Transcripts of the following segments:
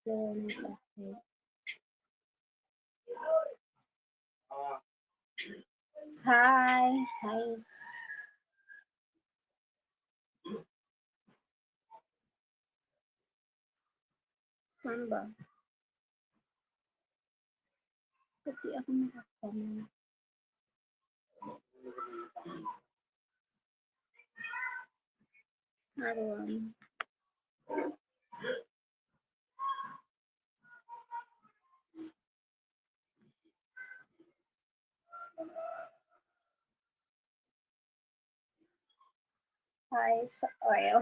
Hi. Hi. Ano ba? Pati ako nakakama. Arawan. Hi sa oil.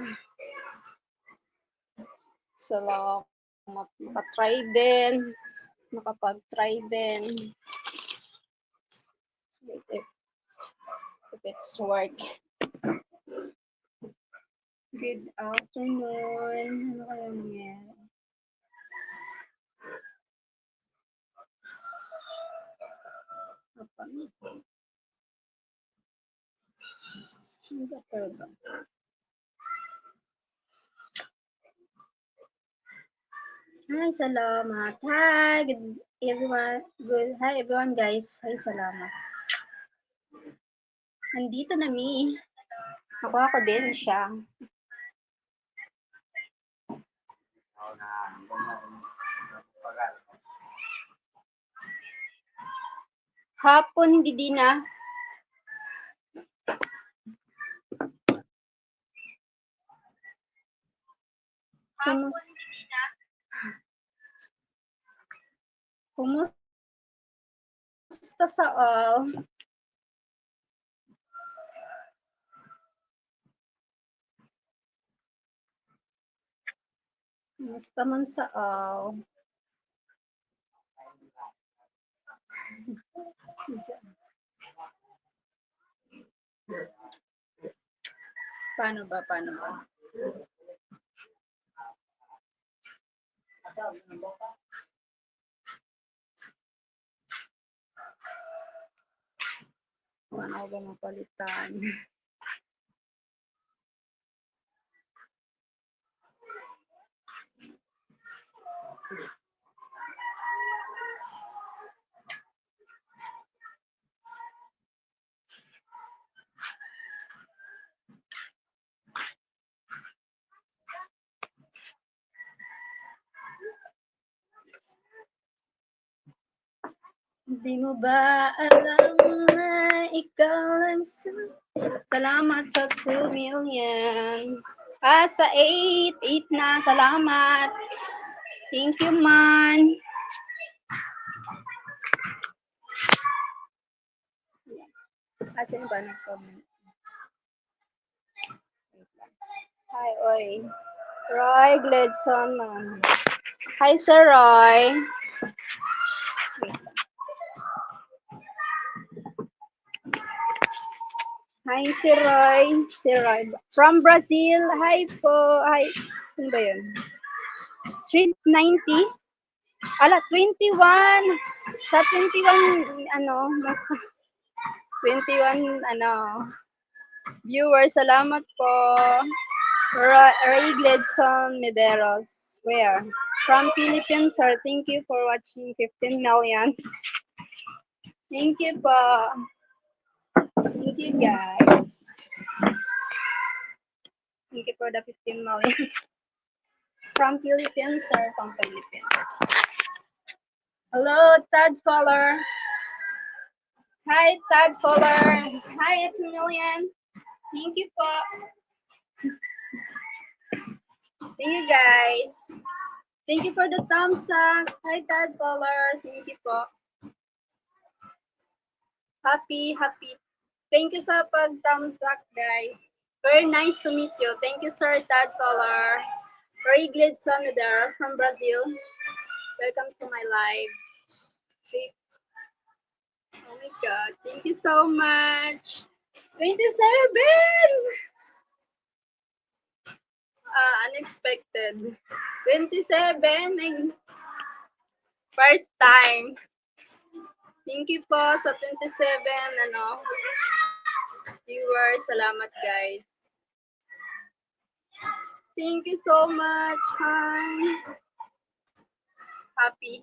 Salamat. Makatry din. Makapag-try din. If it's work. Good afternoon. Ano kaya nangyari? Apa? Ano ba talaga? Hi, salamat. Hi, good everyone. Good. Hi everyone, guys. Hi, salamat. Nandito na mi. Ako din siya. Hapon hindi din na. Kumusta sa all? Kumusta man sa all? Paano ba? Paano ba mapalitan? Hindi mo ba alam na ikaw lang salamat sa 2 million. Sa 8 na, salamat. Thank you, man. Sino ba nag-comment? Hi, oy. Roy Gledson, man. Hi, Sir Roy. Hi, si Roy. From Brazil. Hi po. Hi. Sino ba yun? 390? 21. Sa 21, mas 21, viewers. Salamat po. Ray Gledson Mederos. Where? From Philippines, sir. Thank you for watching 15 million. Thank you po. Thank you, guys. Thank you for the 15 million. From Philippines, sir. From Philippines. Hello, Tad Fuller. Hi, Tad Fuller. Hi, it's a million. Thank you po. Thank you, guys. Thank you for the thumbs up. Hi, Tad Fuller. Thank you po. Happy. Thank you sa pag-thumbs up, guys. Very nice to meet you. Thank you, Sir Tad Color. Ray Gledson Mederos from Brazil. Welcome to my live. Oh my God. Thank you so much. 27! Unexpected. 27. First time. Thank you po sa 27, viewers. Salamat, guys. Thank you so much. Hi. happy.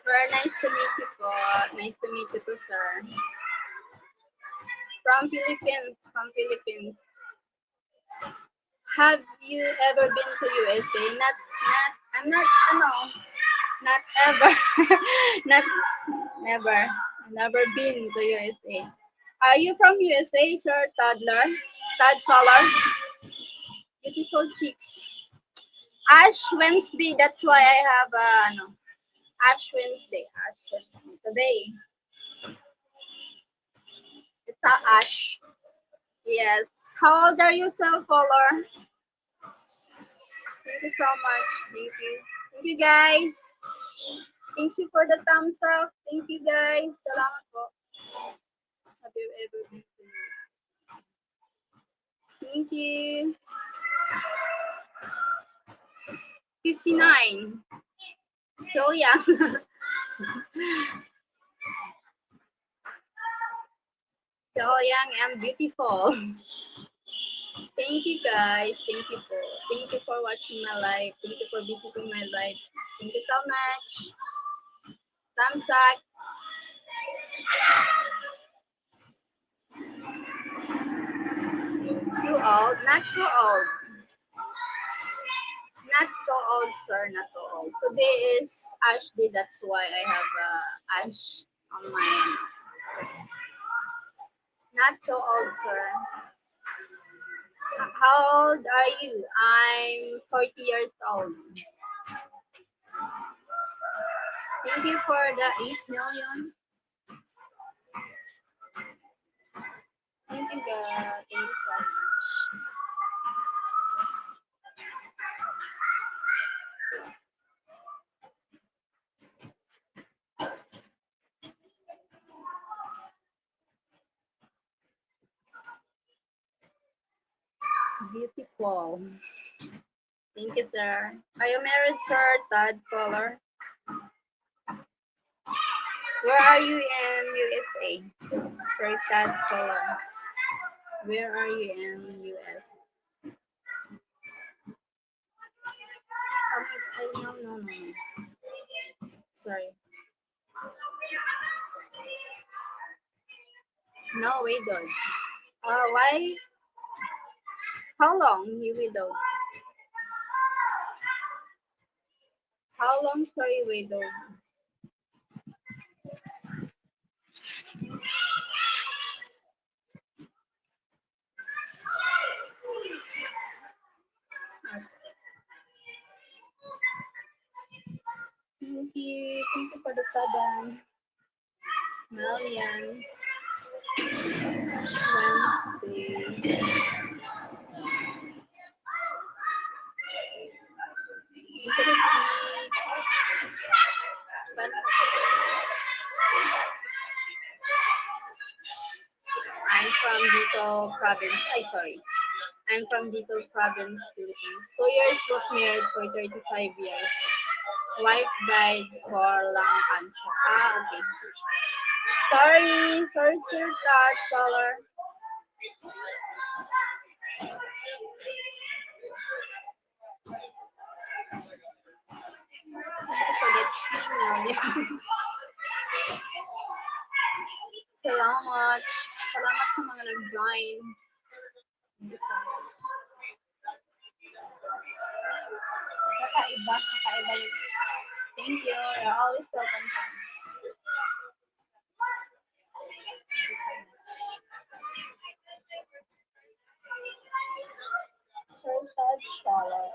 Very nice to meet you po. Nice to meet you too, sir. From Philippines, from Philippines. Have you ever been to USA? I'm not, not ever. Not, never. Never been to USA. Are you from USA, sir, toddler? Todd color? Beautiful cheeks. Ash Wednesday, that's why I have, Ash Wednesday. Ash Wednesday. Today, it's a Ash. Yes. How old are you, cell caller? Thank you so much. Thank you. Thank you, guys. Thank you for the thumbs up. Thank you, guys. Salamat po. Have you ever been to US? Thank you. 59. Still young. Still young and beautiful. Thank you, guys. Thank you for watching my live. Thank you for visiting my live. Thank you so much. Thumbs up. Too old? Not too old. Not too old, sir. Not too old. Today is Ash Day. That's why I have Ash on my end. Not too old, sir. How old are you? I'm 40 years old. Thank you for the 8 million. Thank you, God. Thank you so much. Beautiful. Thank you, sir. Are you married, sir? Todd caller. Where are you in USA? Sir Todd caller. Where are you in US? No. Sorry. No, widowed. Why? How long you widowed? How long, sorry, widowed? Thank you. Thank you for the 7 millions. Wednesday. Thank you for the seats. I'm from Bicol province. Sorry. I'm from Bicol province, Philippines. 2 years was married for 35 years. Wife died for lung cancer. Okay. Sorry, sir, that color. Thank you for the 3 million. Salamat. Salamat sa mga nag-join. Thank you so much. Kakaiba yung thank you. You're always welcome. Thank you so much. Certified scholar.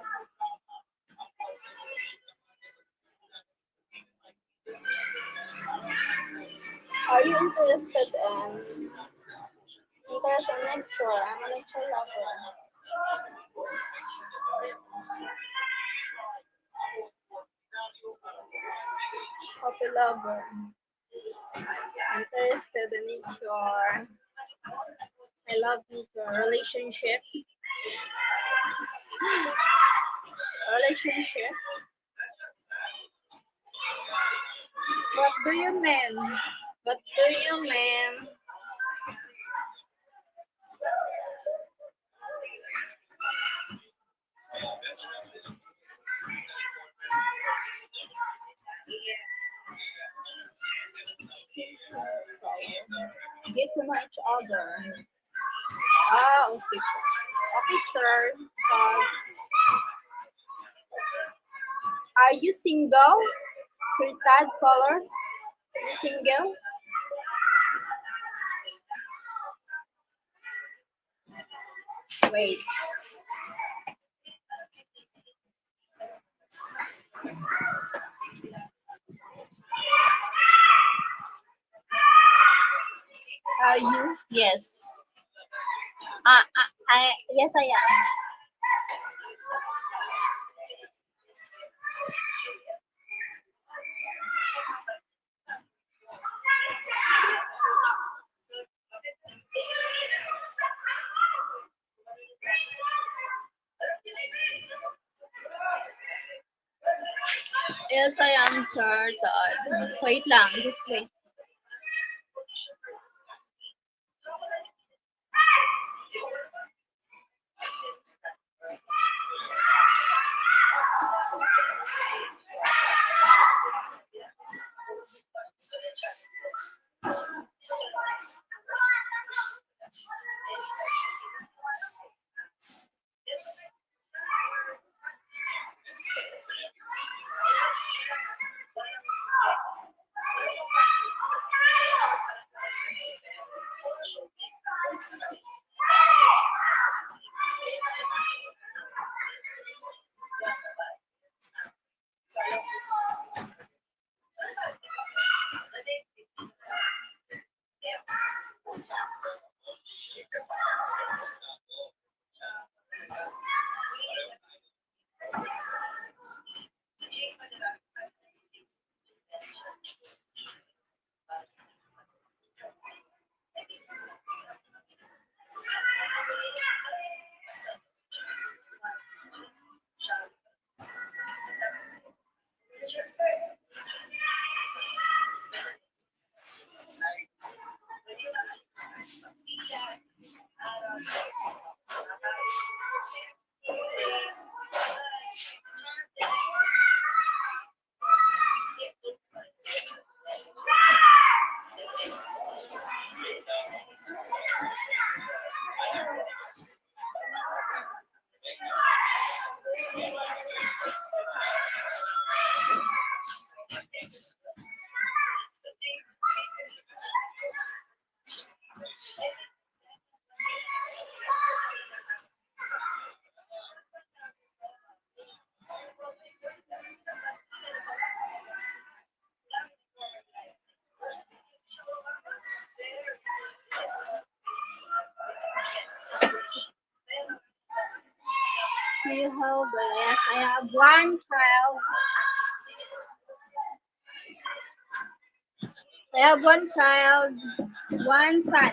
Are you interested in nature? I'm a nature lover. Coffee lover. Interested in nature. I love nature. Relationship. Relationship. What do you mean? What do you mean? each other. Ah, okay po. Okay, sir. Uh, are you single? Sir Tad caller? You single? Wait. Are you? Yes. Yes, I am. Yes, I answered. Wait lang, just wait. You have, yes, I have one child. I have one child, one son.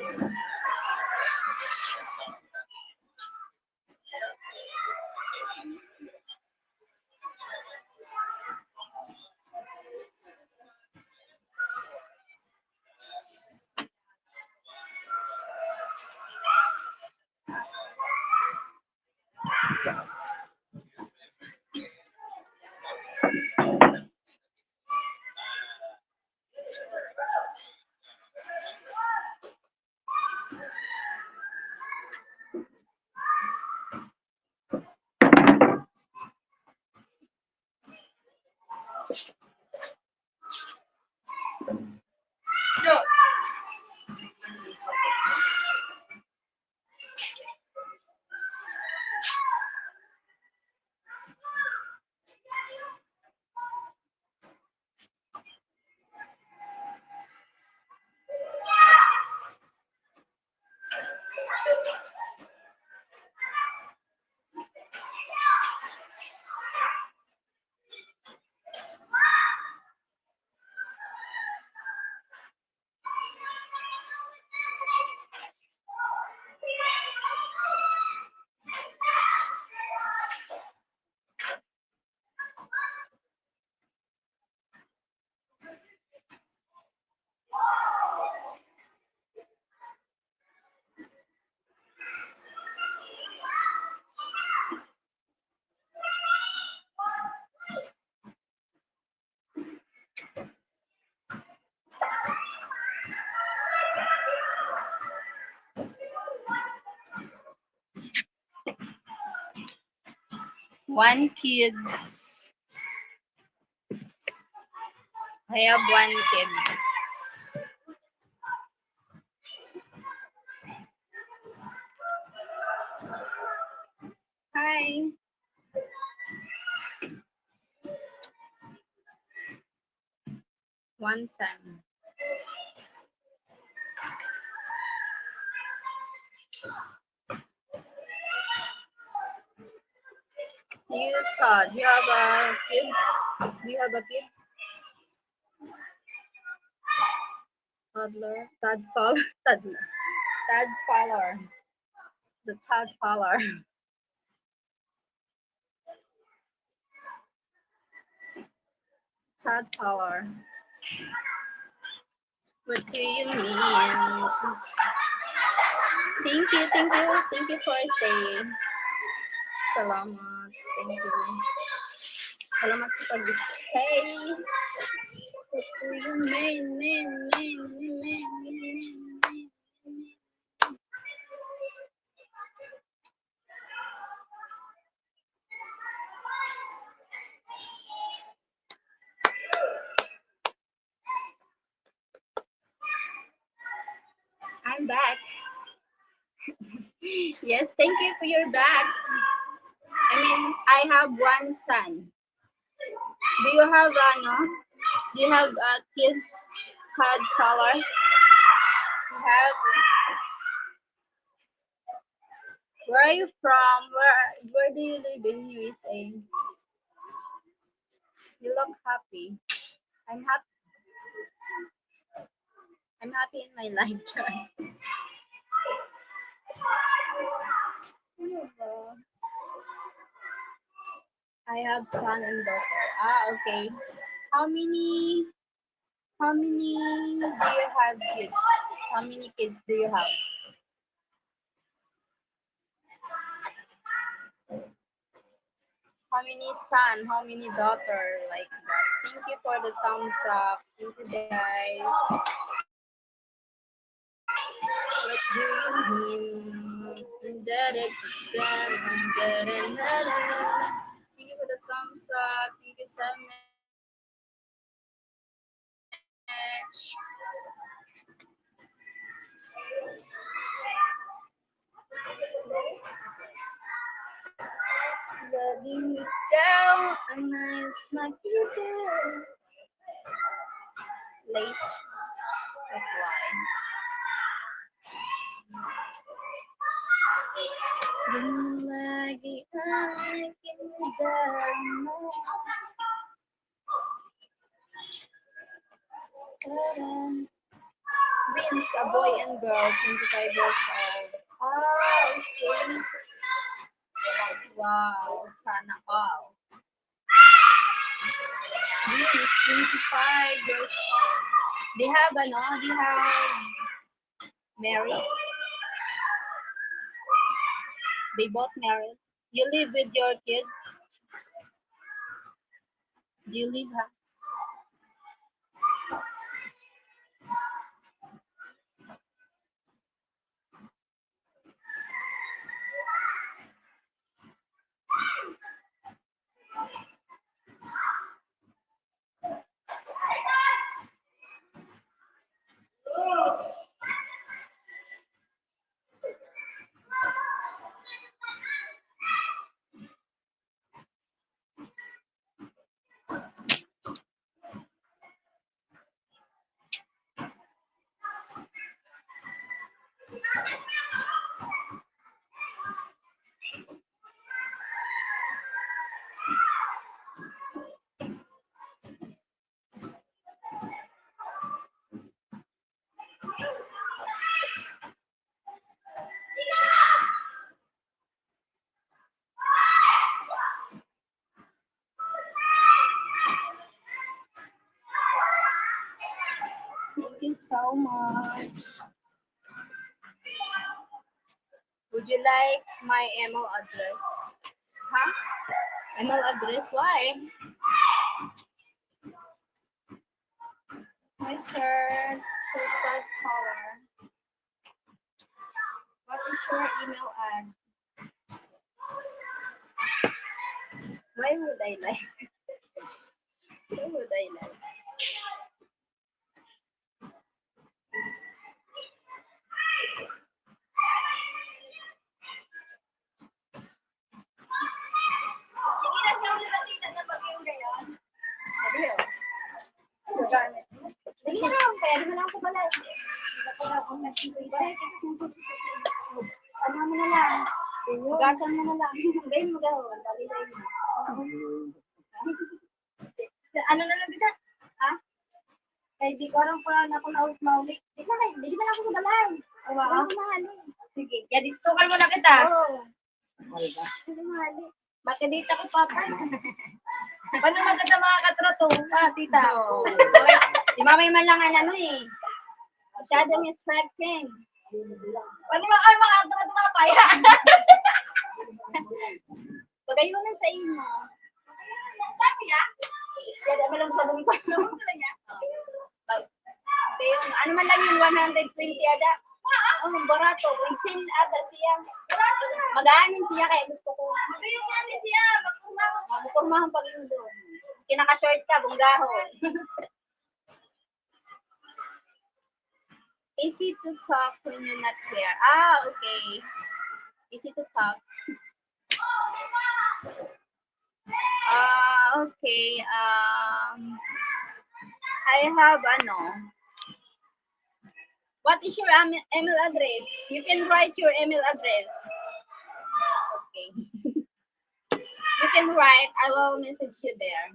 One kids. I have one kid. Hi. One son. You Todd, you have a kids? Do you have a kids? Toddler? Tadpole? Toddler. Tadpoler. The tadpoler. Tadpoler. What do you mean? Thank you for staying. Salamat. Thank you. Salamat sa pag-stay. What do you mean? I'm back. Yes, thank you for your back. I mean, I have one son. Do you have Do you have kids? Third color? You have? Where are you from? Where do you live in USA? You look happy. I'm happy. I'm happy in my life, John. I have son and daughter. Ah, okay. How many? How many do you have kids? How many kids do you have? How many son? How many daughter? Like that. Thank you for the thumbs up. Thank you, guys. What do you mean? Thank you for the thumbs up. Thank you so much. Loving you down a nice maquito. Late reply. Ganun lagi ang kindarama. Twins, a boy and girl, 25 years old. Ah, okay. Wow, sana all. Twins, 25 years old. They have they have married. They both married. You live with your kids? Do you live, huh? Thank you so much. Would you like my email address? Huh? Email address? Why? My sir, super color. What is your email ad? Why would I like? Why would I like? Sige na lang, kaya naman ako sa balay. Ano mo na lang. Gasan mo na lang. Ngayon mo gawin. Sabi sa inyo. Ano na lang kita? Ha? Kaya di ko alam kung na ako naus mauli. Di na kayo. Di na ako sa balay. Wala ko mahali. Sige. Kaya dito tukal mo na kita. Oo. Hindi mahali. Bakit dito ako papa? Paano na kita mga katrato? Tita. Si mamay man lang ano eh. Masyadong distracting. Paano ba kayo mga katrato papaya? Bagay mo na sa inyo. Sabi niya? Yan, ano lang sa bumi ko. Ano man lang yun, 120 ada. Barato. Exil ada siya. Mag-aanin siya kaya gusto ko. Mag-aanin siya. Magpurmahan pag yun doon. Kinaka-short ka, bunggahon. Easy to talk when you're not here. Okay. Easy to talk. Okay. I have what is your email address? You can write your email address. Okay. You can write. I will message you there.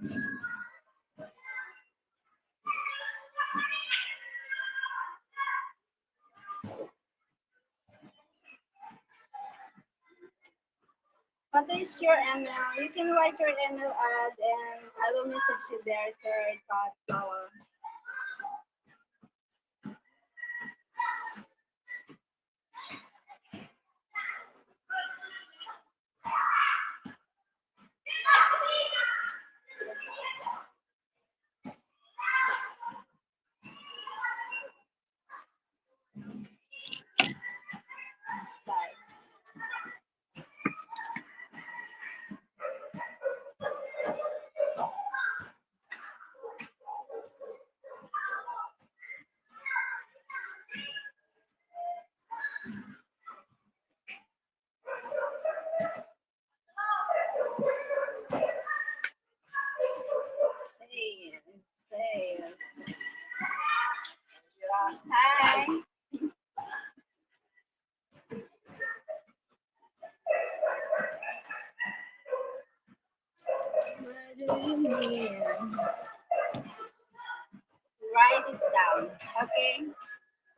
What is your email? You can write your email and I will message you there, sir. Flower. Hi. What do you mean? Write it down, okay?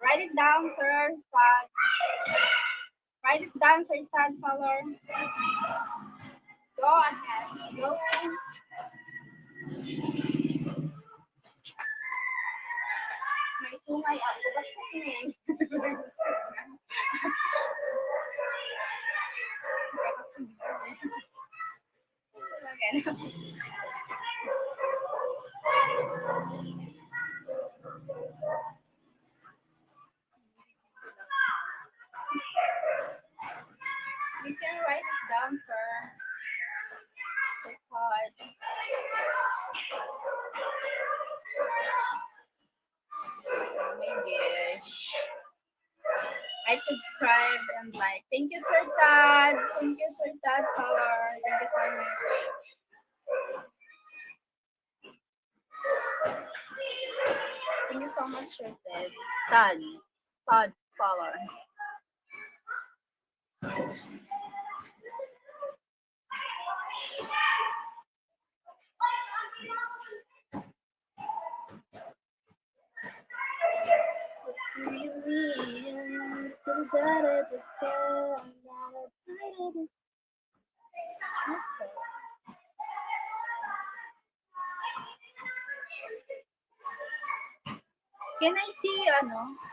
Write it down, sir. Write it down, sir. Color. Go ahead. Go. May sungay ako. Ba't kasi may You can write it down, sir. Record. Oh my gosh. I subscribe and like. Thank you, Sir Tad. Thank you, Sir Tad Color. Thank you so much. Thank you so much, Sir Ted. Tad Color. What do you mean? Can I see,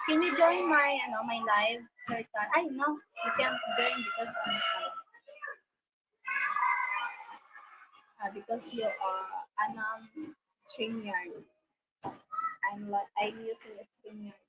can you join my, my live, Sir Tan? I know, you can't join because you are, I'm StreamYard. I'm using a StreamYard.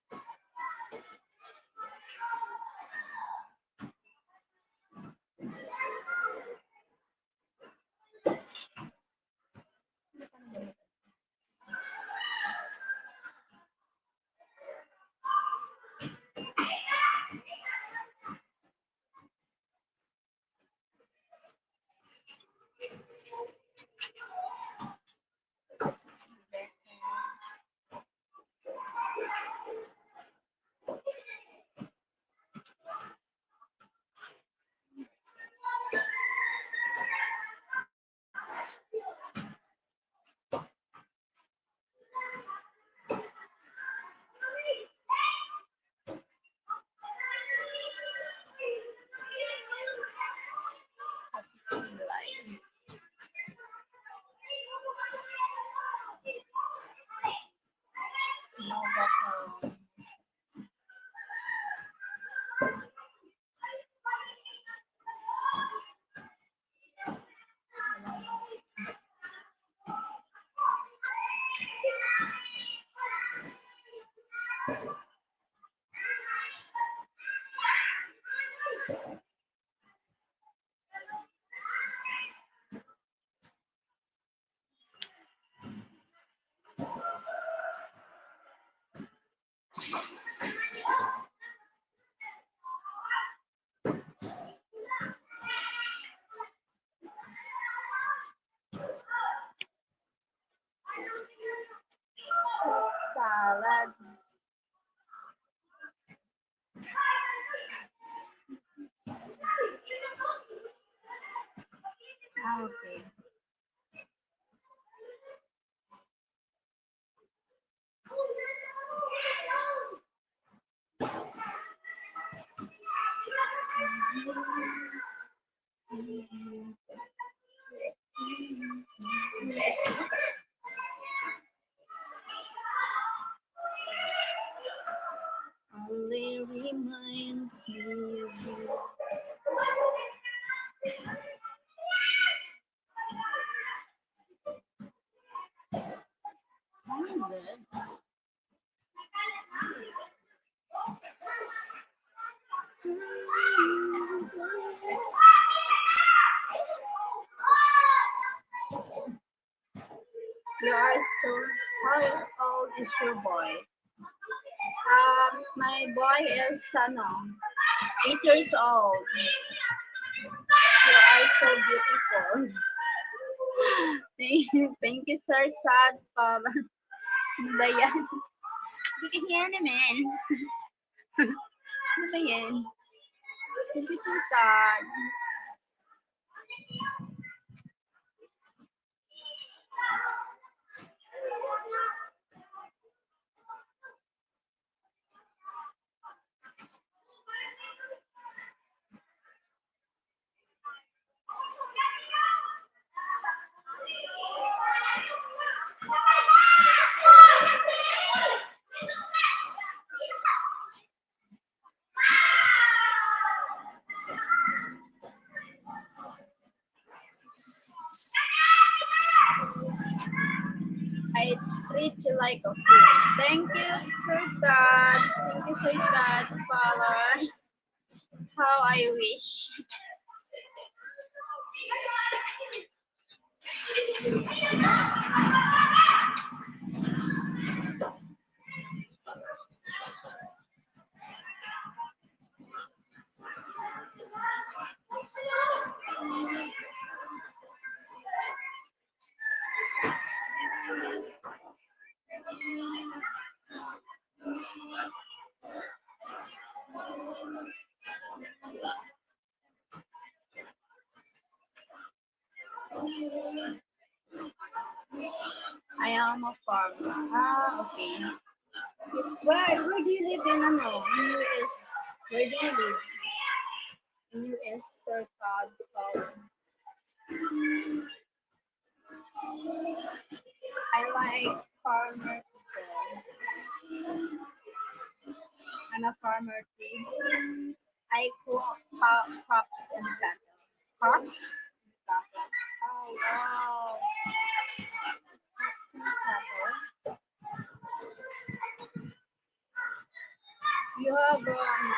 salad. Okay. Only reminds me of you. I'm good. You are so. How old is your boy? My boy is 8 years old. You are so beautiful. Thank you, Sir Todd, Father. Ano ba yan? Hindi ka yan naman. Ano ba yan? Thank you, Sir Todd. I treat you like a queen. Thank you, Sir Todd. Thank you, Sir Todd, Father. How I wish. I am a farmer. Okay. Where do you live in US? Where do you live? In US, Sir Todd, Father. I like farmer people. I'm a farmer too. I grow crops and cattle. Crops and cattle. Oh wow. Crops and cattle. You have cattle.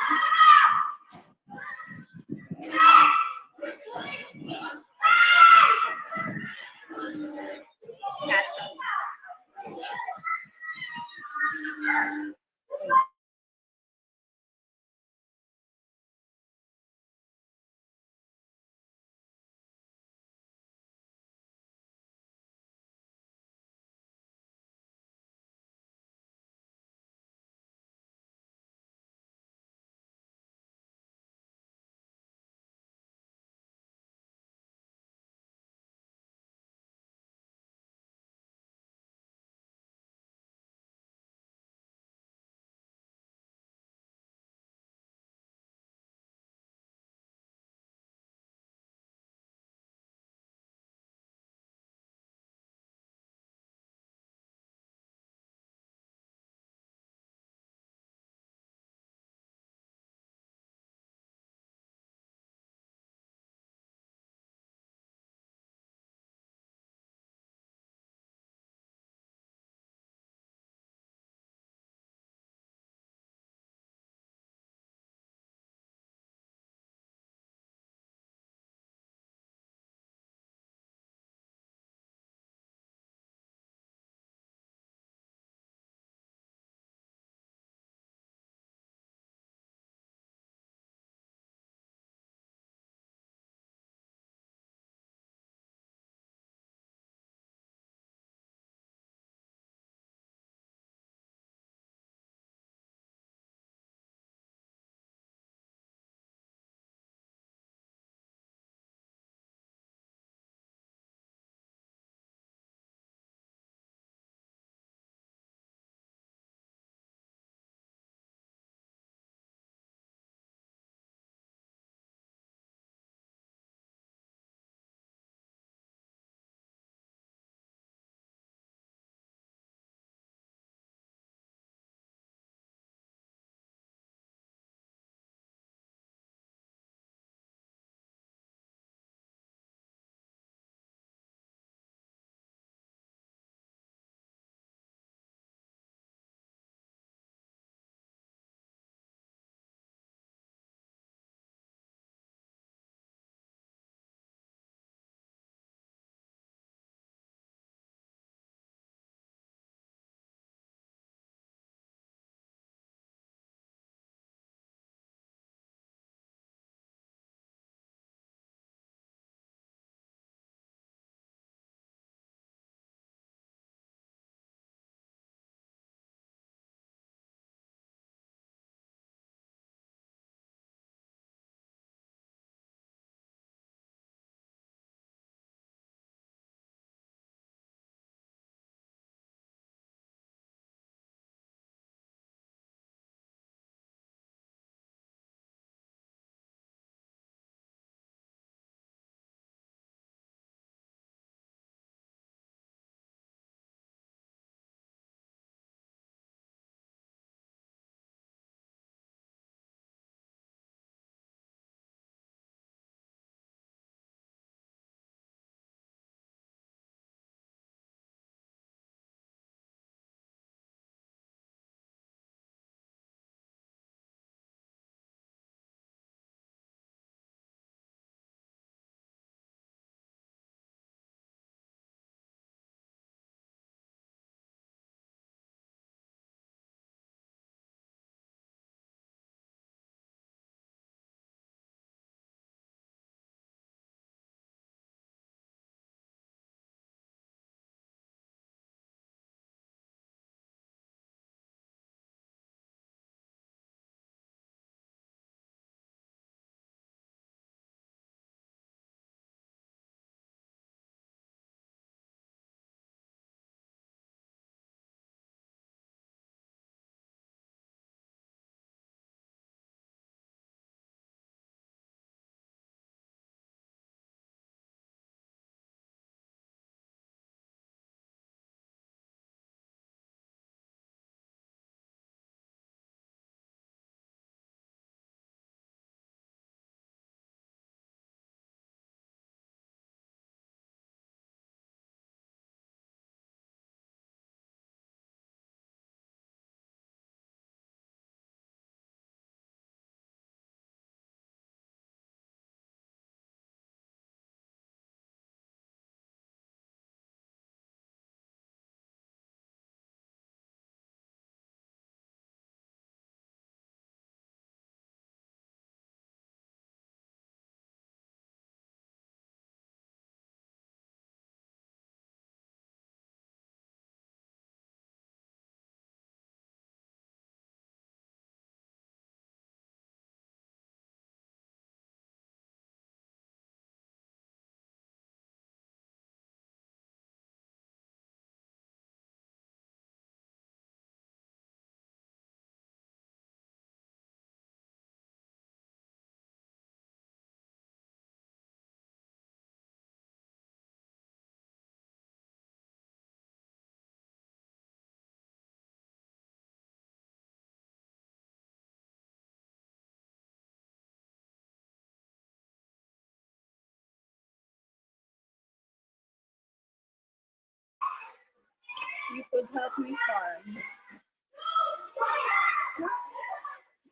You could help me farm.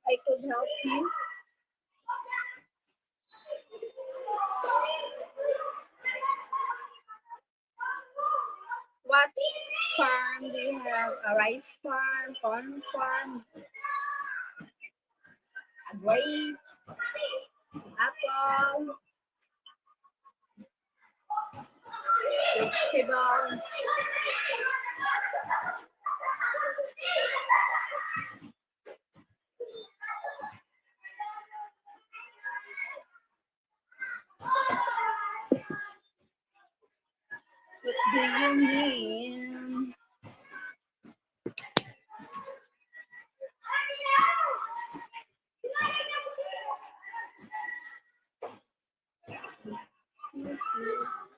I could help you. What farm do you have? A rice farm, corn farm, grapes, apple, vegetables. What do you mean?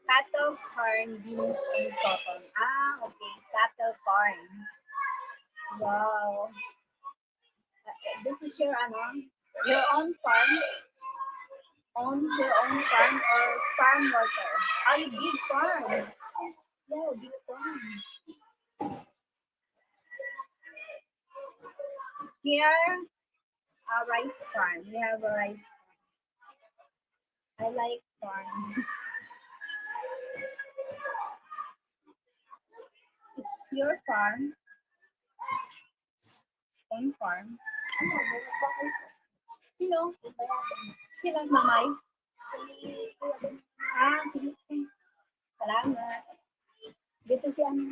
Cattle, corn, beans, and cotton. Ah, okay. Cattle, corn. Wow. This is your own farm? Own your own farm or farm worker? Ah, you big farm. Yeah, big farm. Here, a rice farm. We have a rice farm. I like farm. It's your farm, own farm. Sino? Sino si mamay? Ah, sige. Salamat. Dito si ano.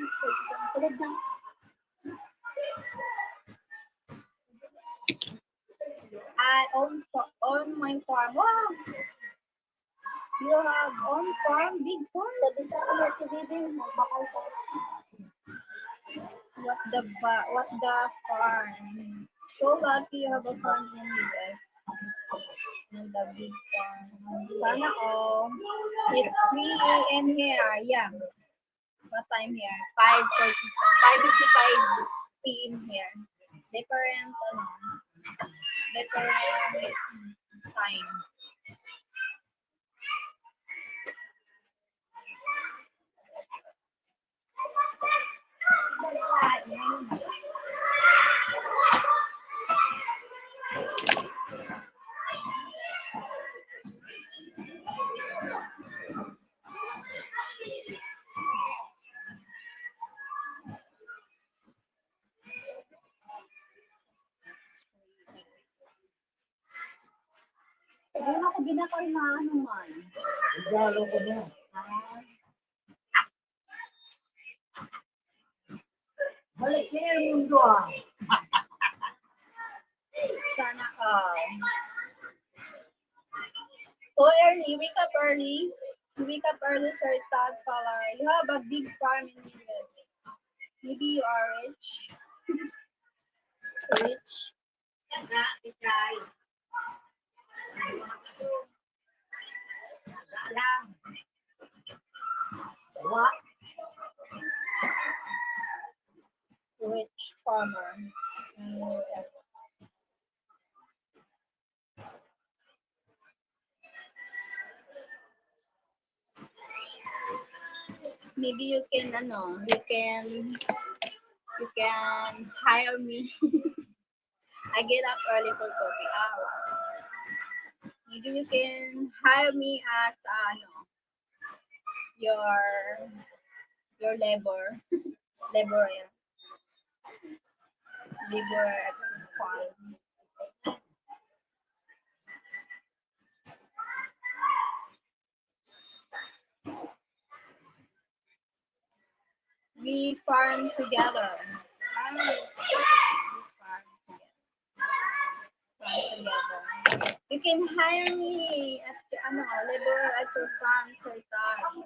Sunod na. I own my farm. Wow! You have own farm, big farm. Sabi sa ano, tibibing, bakal ko. What the farm? So lucky you have a farm in US. And the big farm. Sana all. It's 3 a.m. here. Yeah. What time here? 5:55 p.m. here. Different, different time. Ayun ako binakal na ano man. Regalo ko na. Balik niya yung mundo ah. Sana all. Go early, wake up early. Wake up early, Sir Todd Collar. You have a big farm in US. Maybe you are rich. Rich. What? Rich farmer. Yes. Maybe you can hire me. I get up early for coffee. Ah, wow. Maybe you can hire me as your your laborer, laborer at the farm. We farm together. Ah, we farm together. You can hire me at laborer at your farm, Sir Todd.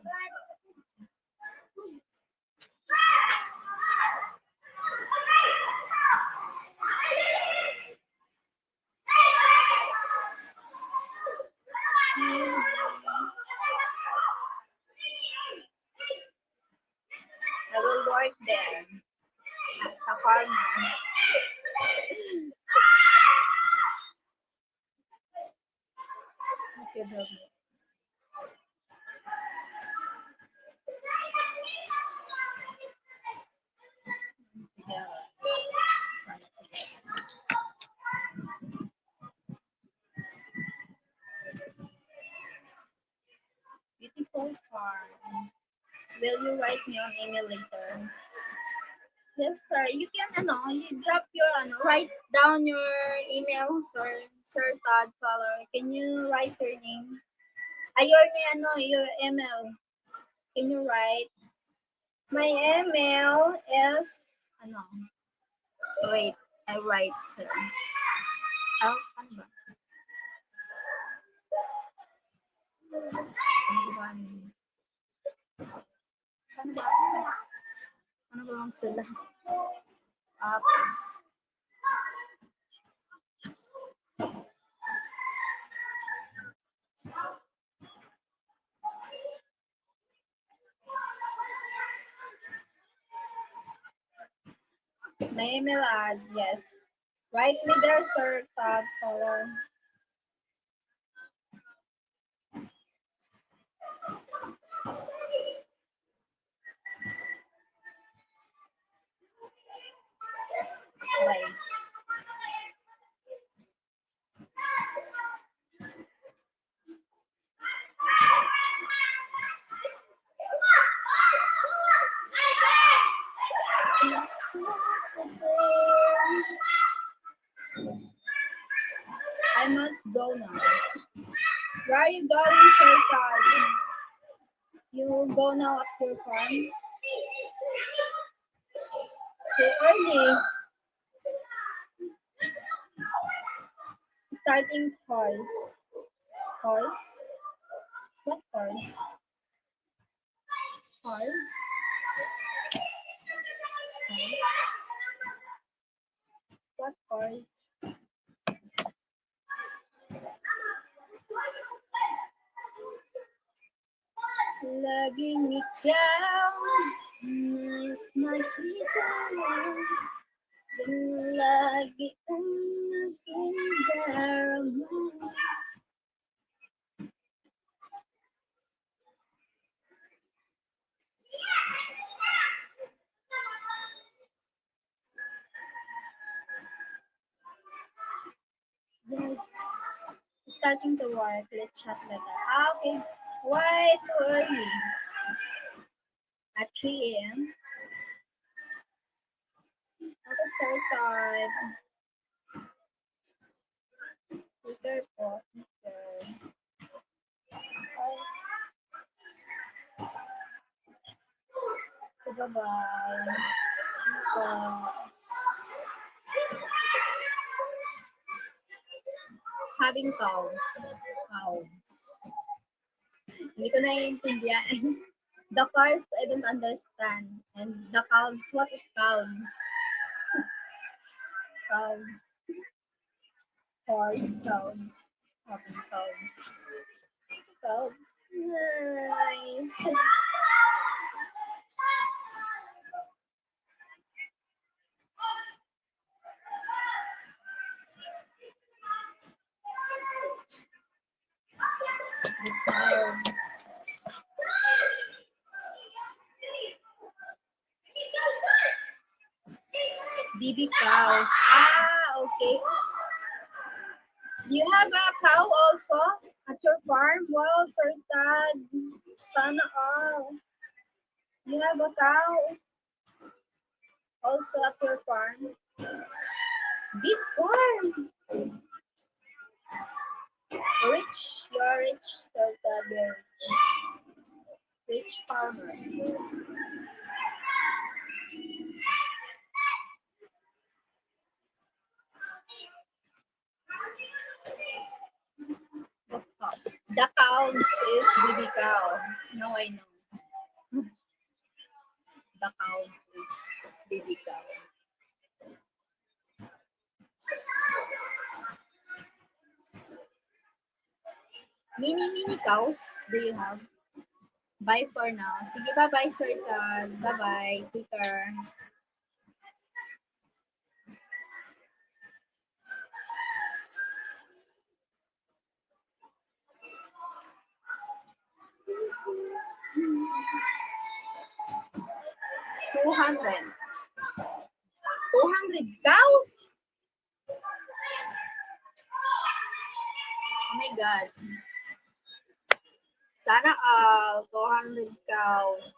I will work there as a farmer. You could help me. beautiful farm. Will you write me on email later? Yes, sir. You can, you drop your, write down your email, sir. Sir Todd Fowler. Can you write your name? Your email. Can you write? My email is, wait, I write, sir. Oh, ano ba? Ano ba? Ano ba? Ano ba ang sulat? Tapos, my email ad, yes. Write me there, sir, Todd Fowler. Bye. I must go now. Where are you going, Sir Todd? You will go now at your farm? Too early. Starting horse. Horse? What horse? Horse? Horse? What horse? Laging ikaw is makita dan lagi ang aking darama. Yes. Starting to work. Let's chat later. Okay. Why too early? At 3 a.m. Ako sir Todd. Twitter po. Twitter. Okay, bye-bye. So, having cows. Cows. Hindi ko naiintindihan. The cars, I don't understand. And the cows, what is cows? Cows. Horse, cows. Having cows. Cows. Nice. The cows. Baby cows. Ah, okay. You have a cow also at your farm? Wow, Sir Tad. Sana all. You have a cow also at your farm? Big farm. Rich. You are rich, Sir Tad. You're rich. Rich farmer. The cows is baby cow. No, I know. The cows is baby cow. Mini cows do you have? Bye for now. Sige, bye-bye, Sir Tad. Bye-bye. Take care. Two hundred. 200 cows? Oh my God. Sana 200 cows.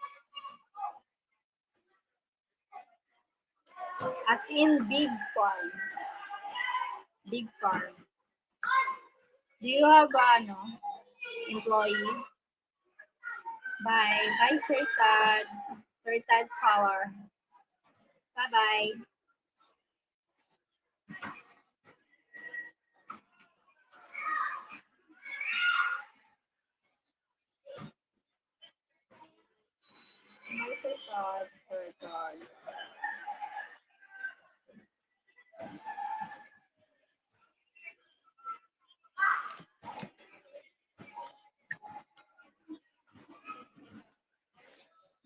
As in big farm. Big farm. Do you have employee? Bye. Bye, Sir Tad. Sir Tad Power. Bye-bye. Bye, Sir Tad. Sir Tad.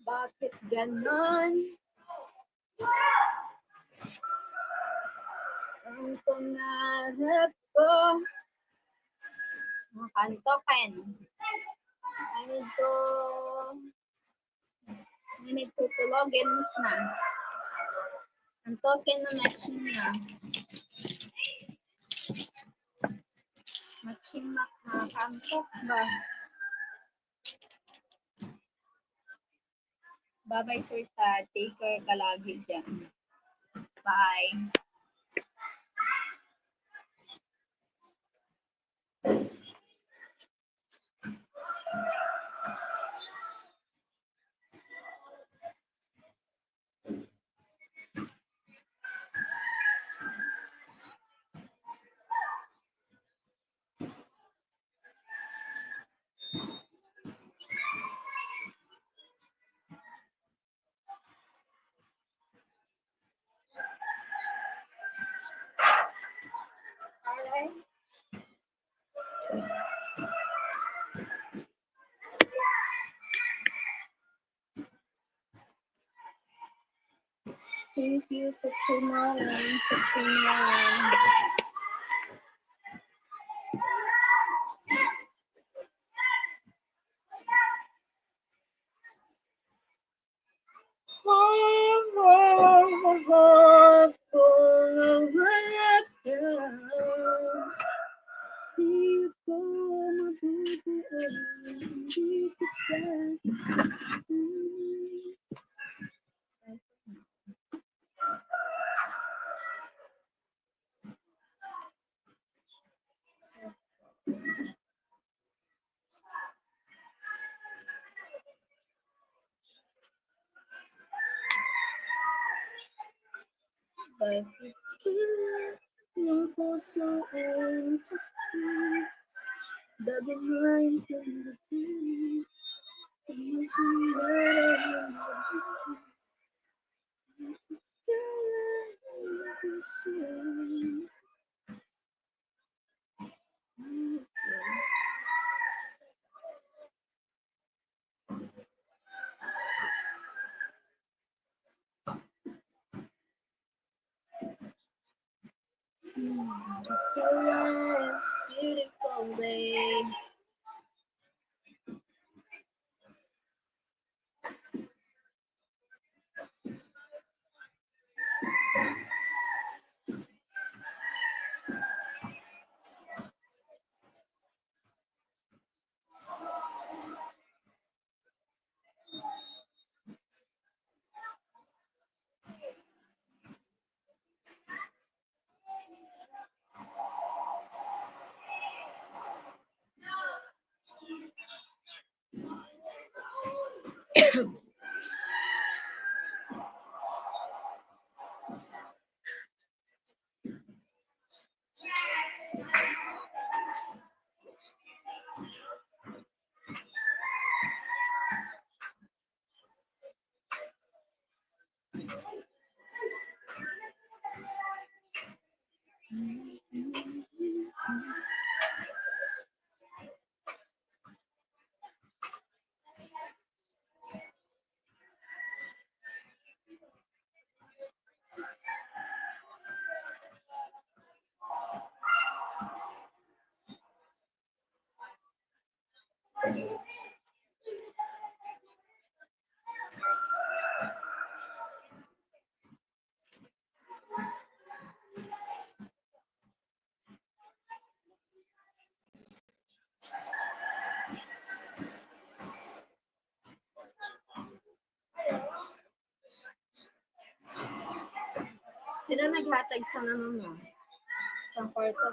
Bakit ganon? Ang pangarap ko. Kantoken. I need to logins na. Ang token na matching na. Matching makakantok ba? Bye-bye, Sir Tad. Take care ka lagi dyan. Bye. Thank you, Sukumaran. Bakit yung puso ay sakit? Dagamayin kong dating ang sundaran ng beautiful day. Sino naghatag sa naman mo? Isang kwarto.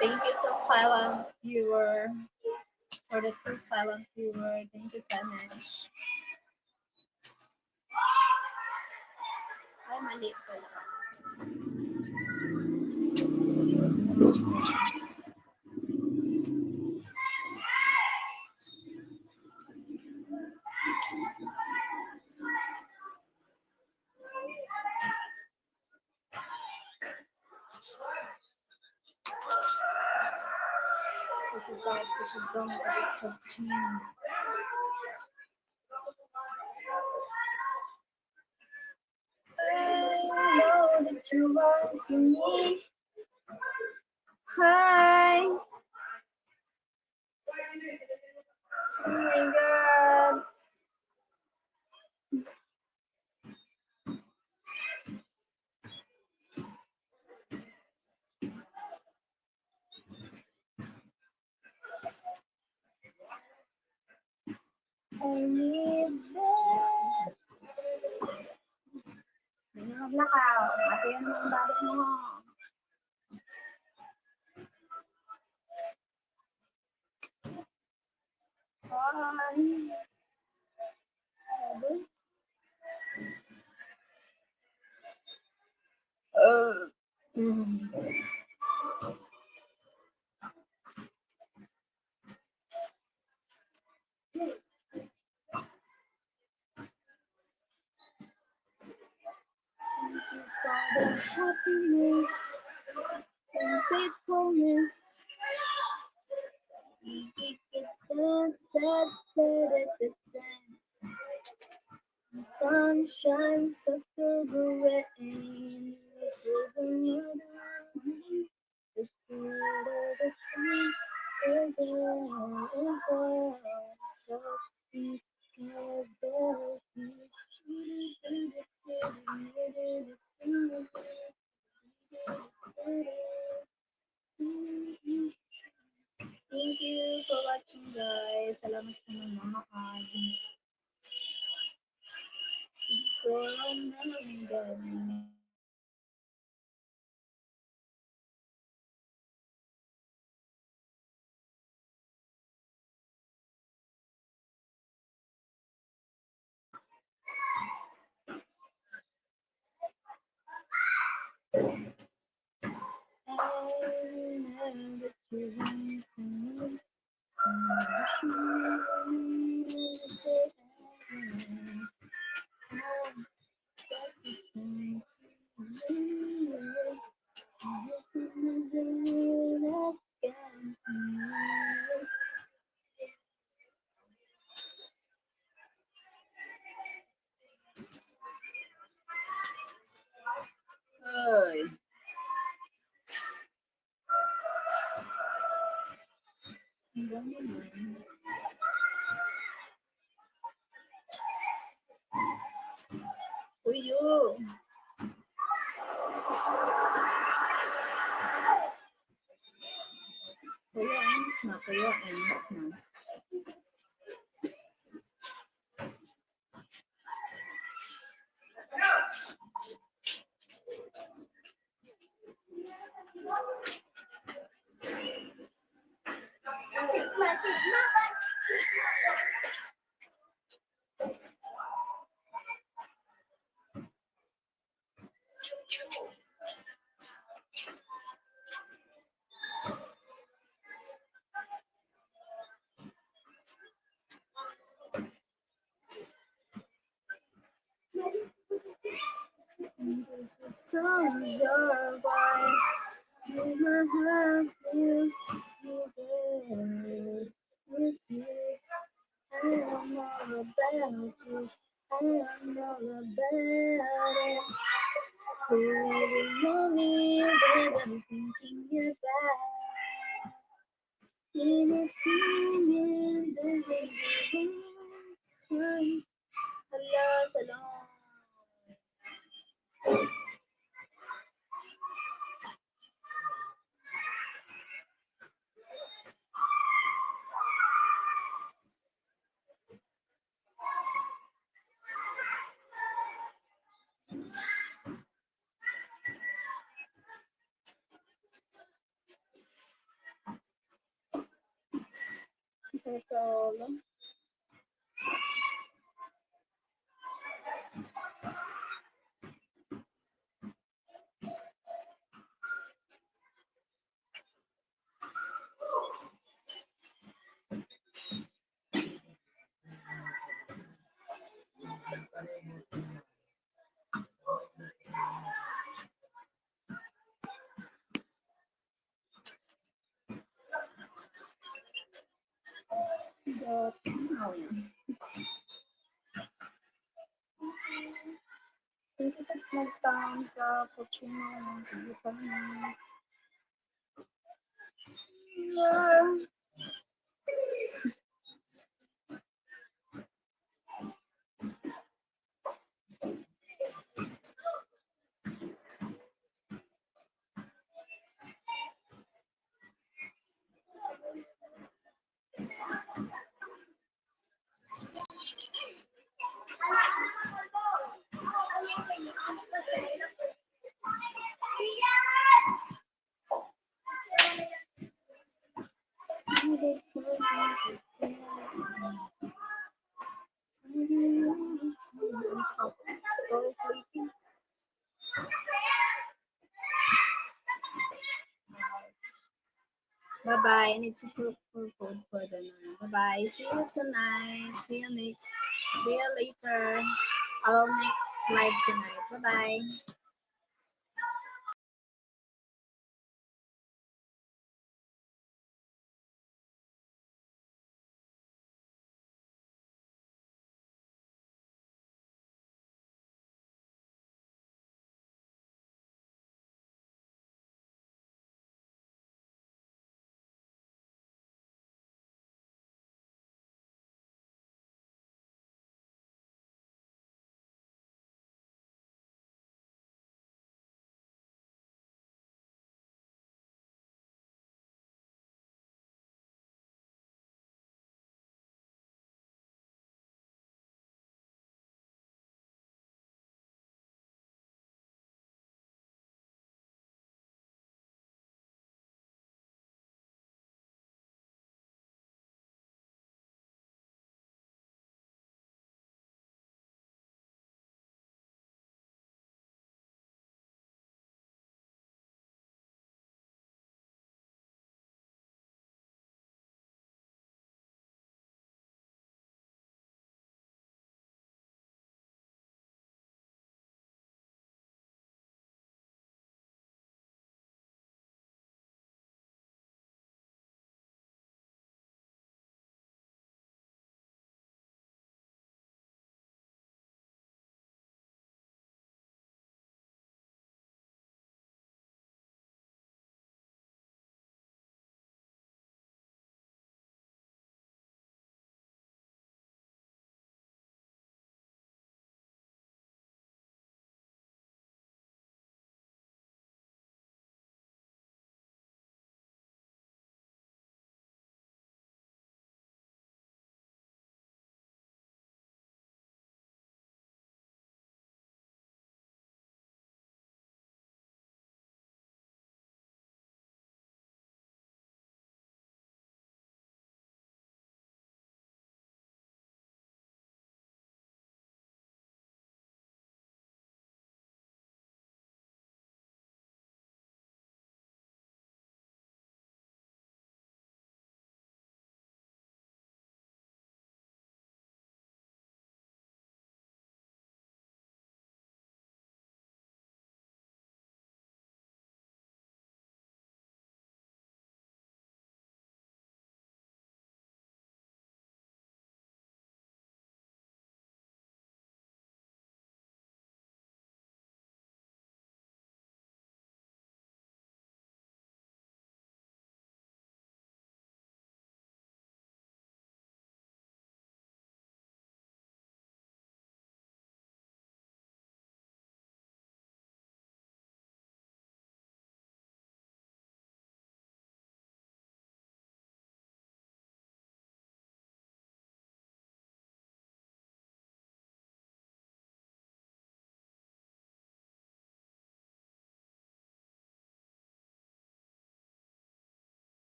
Thank you so silent viewer. For the two silent viewer, thank you so much. Ay, mali pala. I know that you want me. Hi. Oh my god. I need that. Naglakaw. Ate yan ang balik mo. Hi. Mm. For the happiness and faithfulness. The sun shines after the rain. So the the time again is all so because of you. Thank you for watching guys. Salamat sa nanonood. Siguro naman galing. Ay. Uyo. Kuya, ayos na. Kuya, ayos na. This is song your voice. My heart feels together with you. I am all about you. I am all about it. Who will know me when I'm thinking about anything in this sun. Hello, salon. Solo. Thank you sa nag-thumbs up sa channel. Thank you so much. Yeah. Bye-bye. I need to cook food for the night. Bye-bye. See you tonight. See you next. See you later. I will make live tonight. Bye-bye.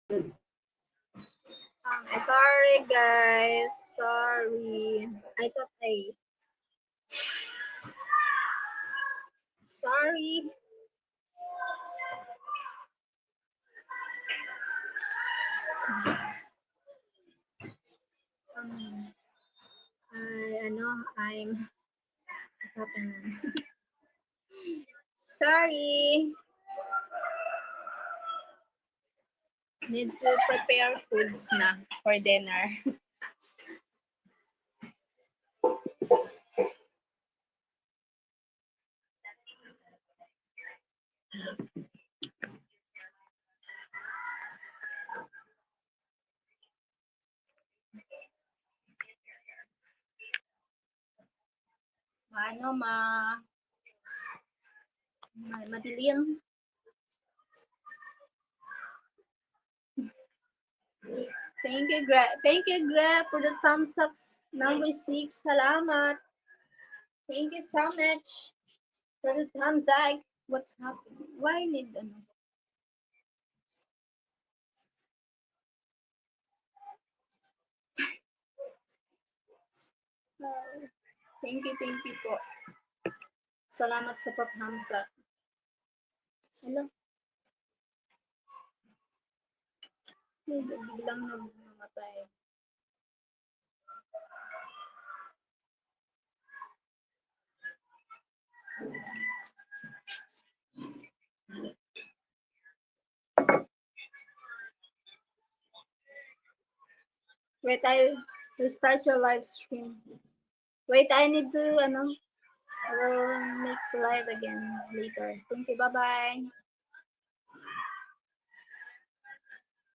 Sorry guys. Sorry. I thought sorry. Um, I'm what happened? Sorry. Need to prepare foods na for dinner. Ano madilim. Thank you, Gra, for the thumbs up. Number 6. Salamat. Thank you so much for the thumbs up. What's happening? Why need ano? Thank you po. Salamat sa pag-thumbs up. Hello? Biglang nagmamatay. Wait, I restart your live stream. Wait, I need to, I will make live again later. Thank you. Bye-bye.